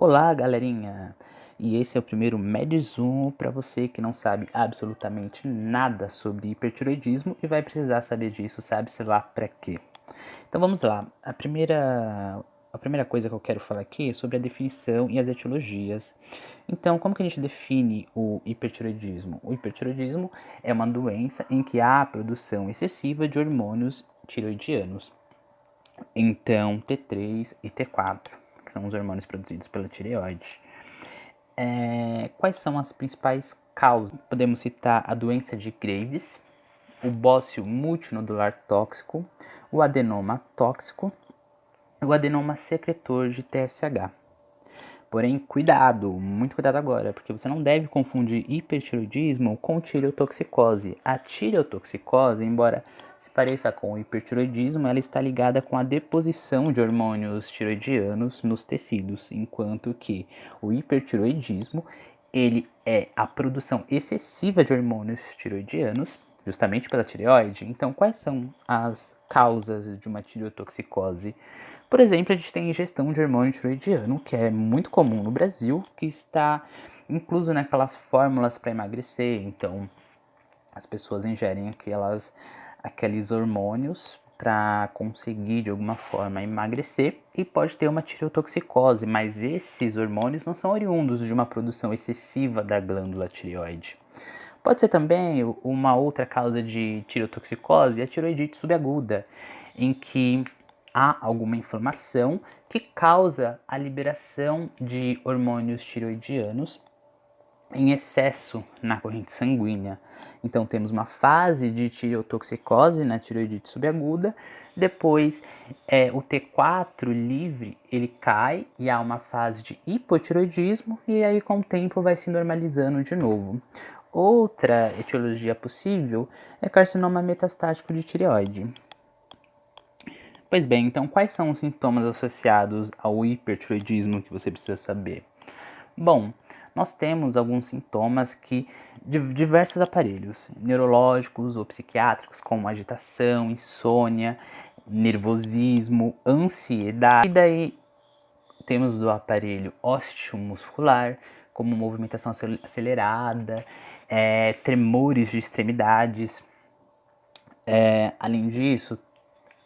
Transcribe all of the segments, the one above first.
Olá, galerinha! E esse é o primeiro Medizoom para você que não sabe absolutamente nada sobre hipertiroidismo e vai precisar saber disso, sabe-se lá para quê. Então vamos lá. A primeira coisa que eu quero falar aqui é sobre a definição e as etiologias. Então, como que a gente define o hipertiroidismo? O hipertiroidismo é uma doença em que há produção excessiva de hormônios tiroidianos. Então, T3 e T4, que são os hormônios produzidos pela tireoide. Quais são as principais causas? Podemos citar a doença de Graves, o bócio multinodular tóxico, o adenoma tóxico e o adenoma secretor de TSH. Porém, cuidado, muito cuidado agora, porque você não deve confundir hipertiroidismo com tireotoxicose. A tireotoxicose, embora se pareça com o hipertiroidismo, ela está ligada com a deposição de hormônios tiroidianos nos tecidos, enquanto que o hipertiroidismo, ele é a produção excessiva de hormônios tiroidianos, justamente pela tireoide. Então, quais são as causas de uma tireotoxicose? Por exemplo, a gente tem a ingestão de hormônio tiroidiano, que é muito comum no Brasil, que está incluso naquelas fórmulas para emagrecer. Então, as pessoas ingerem aqueles hormônios para conseguir de alguma forma emagrecer e pode ter uma tireotoxicose, mas esses hormônios não são oriundos de uma produção excessiva da glândula tireoide. Pode ser também uma outra causa de tireotoxicose, a tiroidite subaguda, em que há alguma inflamação que causa a liberação de hormônios tiroidianos em excesso na corrente sanguínea. Então temos uma fase de tireotoxicose na tireoidite subaguda, depois o T4 livre ele cai e há uma fase de hipotiroidismo e aí com o tempo vai se normalizando de novo. Outra etiologia possível é carcinoma metastático de tireoide. Pois bem, então quais são os sintomas associados ao hipertiroidismo que você precisa saber? Bom, nós temos alguns sintomas de diversos aparelhos, neurológicos ou psiquiátricos, como agitação, insônia, nervosismo, ansiedade. E daí temos do aparelho osteomuscular, como movimentação acelerada, tremores de extremidades. Além disso,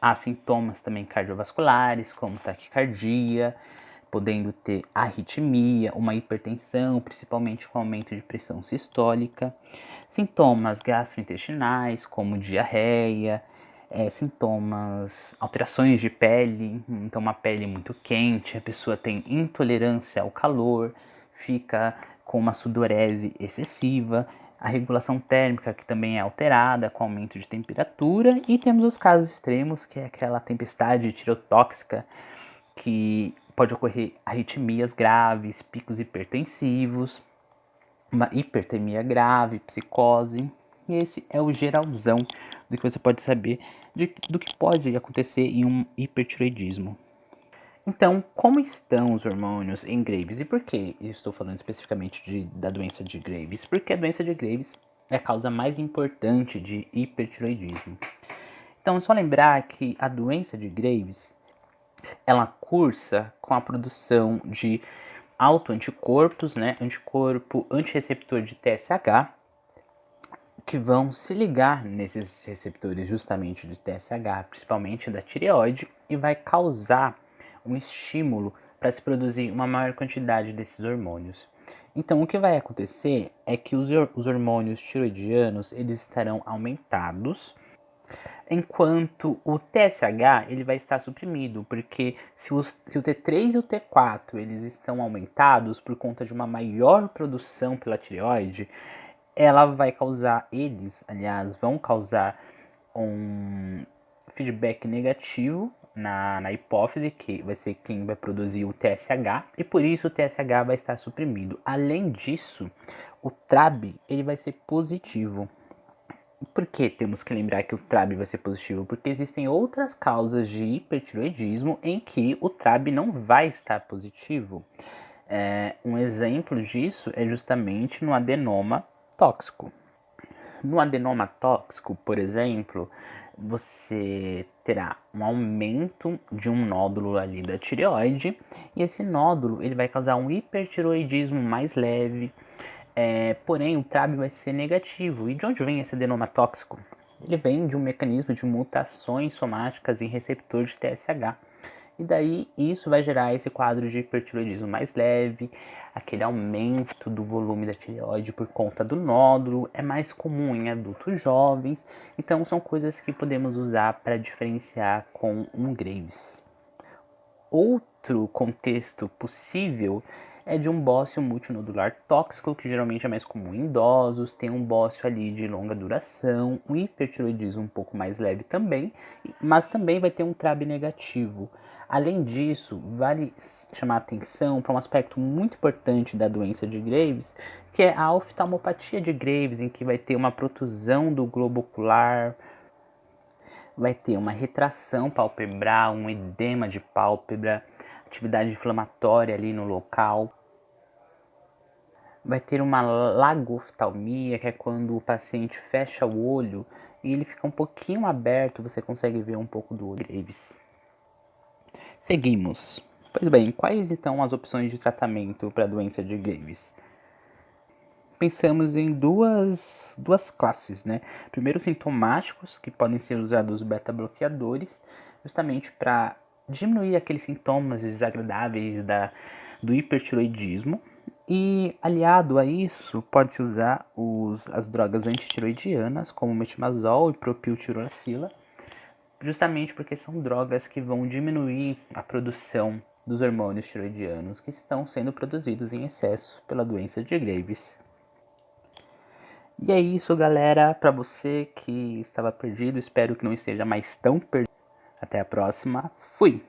há sintomas também cardiovasculares, como taquicardia, podendo ter arritmia, uma hipertensão, principalmente com aumento de pressão sistólica, sintomas gastrointestinais, como diarreia, alterações de pele, então uma pele muito quente, a pessoa tem intolerância ao calor, fica com uma sudorese excessiva, a regulação térmica que também é alterada com aumento de temperatura, e temos os casos extremos, que é aquela tempestade tireotóxica, que pode ocorrer arritmias graves, picos hipertensivos, uma hipertermia grave, psicose. E esse é o geralzão do que você pode saber do que pode acontecer em um hipertiroidismo. Então, como estão os hormônios em Graves? E por que eu estou falando especificamente da doença de Graves? Porque a doença de Graves é a causa mais importante de hipertiroidismo. Então, é só lembrar que a doença de Graves, ela cursa com a produção de autoanticorpos, né? Anticorpo antirreceptor de TSH, que vão se ligar nesses receptores justamente de TSH, principalmente da tireoide, e vai causar um estímulo para se produzir uma maior quantidade desses hormônios. Então, o que vai acontecer é que os hormônios tiroidianos eles estarão aumentados, enquanto o TSH ele vai estar suprimido, porque se o T3 e o T4 eles estão aumentados por conta de uma maior produção pela tireoide, aliás, vão causar um feedback negativo na hipófise, que vai ser quem vai produzir o TSH, e por isso o TSH vai estar suprimido. Além disso, o TRAB ele vai ser positivo. Por que temos que lembrar que o TRAB vai ser positivo? Porque existem outras causas de hipertiroidismo em que o TRAB não vai estar positivo. Um exemplo disso é justamente no adenoma tóxico. No adenoma tóxico, por exemplo, você terá um aumento de um nódulo ali da tireoide, e esse nódulo ele vai causar um hipertireoidismo mais leve, porém o TRAB vai ser negativo. E de onde vem esse adenoma tóxico? Ele vem de um mecanismo de mutações somáticas em receptor de TSH. E daí isso vai gerar esse quadro de hipertireoidismo mais leve, aquele aumento do volume da tireoide por conta do nódulo, é mais comum em adultos jovens, então são coisas que podemos usar para diferenciar com um Graves. Outro contexto possível é de um bócio multinodular tóxico, que geralmente é mais comum em idosos, tem um bócio ali de longa duração, um hipertireoidismo um pouco mais leve também, mas também vai ter um TRAB negativo. Além disso, vale chamar atenção para um aspecto muito importante da doença de Graves, que é a oftalmopatia de Graves, em que vai ter uma protusão do globo ocular, vai ter uma retração palpebral, um edema de pálpebra, atividade inflamatória ali no local. Vai ter uma lagoftalmia, que é quando o paciente fecha o olho e ele fica um pouquinho aberto, você consegue ver um pouco do olho. Graves. Seguimos. Pois bem, quais então as opções de tratamento para a doença de Graves? Pensamos em duas classes, né? Primeiro, sintomáticos, que podem ser usados beta-bloqueadores, justamente para diminuir aqueles sintomas desagradáveis do hipertiroidismo. E aliado a isso, pode-se usar as drogas antitiroidianas, como metimazol e propiltirosila, justamente porque são drogas que vão diminuir a produção dos hormônios tiroidianos que estão sendo produzidos em excesso pela doença de Graves. E é isso, galera. Para você que estava perdido, espero que não esteja mais tão perdido. Até a próxima. Fui!